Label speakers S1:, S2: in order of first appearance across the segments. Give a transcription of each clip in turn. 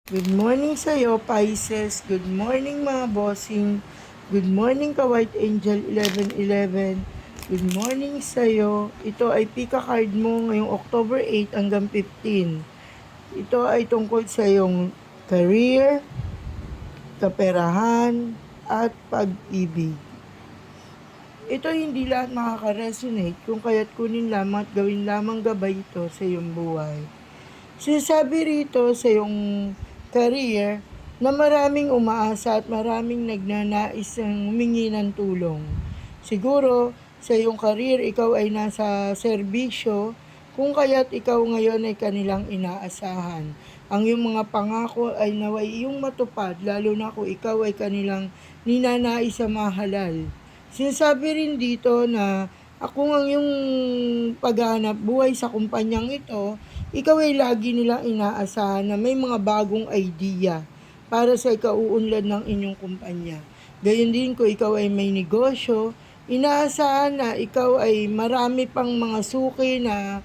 S1: Good morning sa'yo, Pisces. Good morning, mga bossing. Good morning ka, White Angel 1111. Good morning sa'yo. Ito ay pika card mo ngayong October 8 hanggang 15. Ito ay tungkol sa iyong career, kaperahan, at pag-ibig. Ito hindi lahat makaka-resonate kung kaya't kunin lamang at gawin lamang gabay ito sa iyong buhay. Sinasabi rito sa iyong career na maraming umaasa at maraming nagnanais ng humingi ng tulong. Siguro sa iyong career ikaw ay nasa serbisyo kung kaya't ikaw ngayon ay kanilang inaasahan. Ang iyong mga pangako ay naway iyong matupad lalo na kung ikaw ay kanilang ninanais sa mahalal. Sinasabi rin dito na kung ang iyong paghahanap buhay sa kumpanyang ito, ikaw ay lagi nilang inaasahan na may mga bagong idea para sa ikauunlad ng inyong kumpanya. Gayon din kung ikaw ay may negosyo, inaasahan na ikaw ay marami pang mga suki na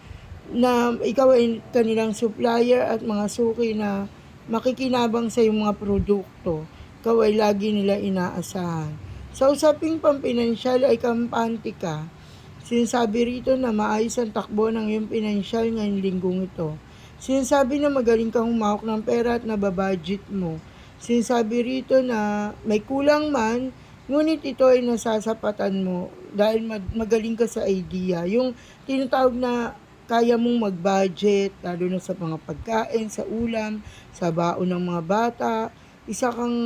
S1: ikaw ay kanilang supplier at mga suki na makikinabang sa iyong mga produkto. Ikaw ay lagi nila inaasahan. Sa usaping pampinansyal ay kampante ka. Sinasabi rito na maayos ang takbo ng iyong pinansyal ngayong linggong ito. Sinasabi na magaling kang humawak ng pera at nababudget mo. Sinasabi rito na may kulang man, ngunit ito ay nasasapatan mo dahil magaling ka sa idea. Yung tinatawag na kaya mong mag-budget, lalo na sa mga pagkain, sa ulam, sa baon ng mga bata, isa kang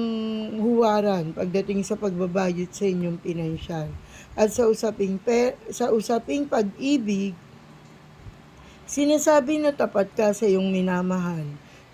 S1: huwaran pagdating sa pagbabudget sa inyong pinansyal. At sa usaping pag-ibig, sinasabi na tapat ka sa iyong minamahal.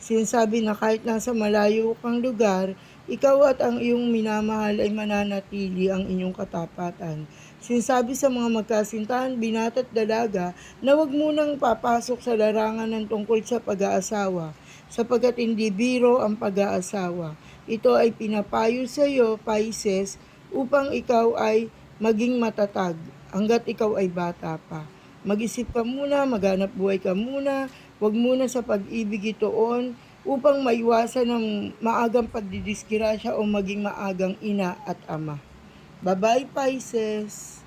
S1: Sinasabi na kahit nasa malayo kang lugar, ikaw at ang iyong minamahal ay mananatili ang inyong katapatan. Sinasabi sa mga magkasintahan, binata at dalaga, na huwag munang papasok sa larangan ng tungkol sa pag-aasawa, sapagkat hindi biro ang pag-aasawa. Ito ay pinapayo sa iyo, Pisces, upang ikaw ay maging matatag hanggat ikaw ay bata pa. Mag-isip ka muna, maghanap buhay ka muna, huwag muna sa pag-ibig itoon upang maiwasan ng maagang pagdidisgrasya o maging maagang ina at ama. Bye-bye, Pisces!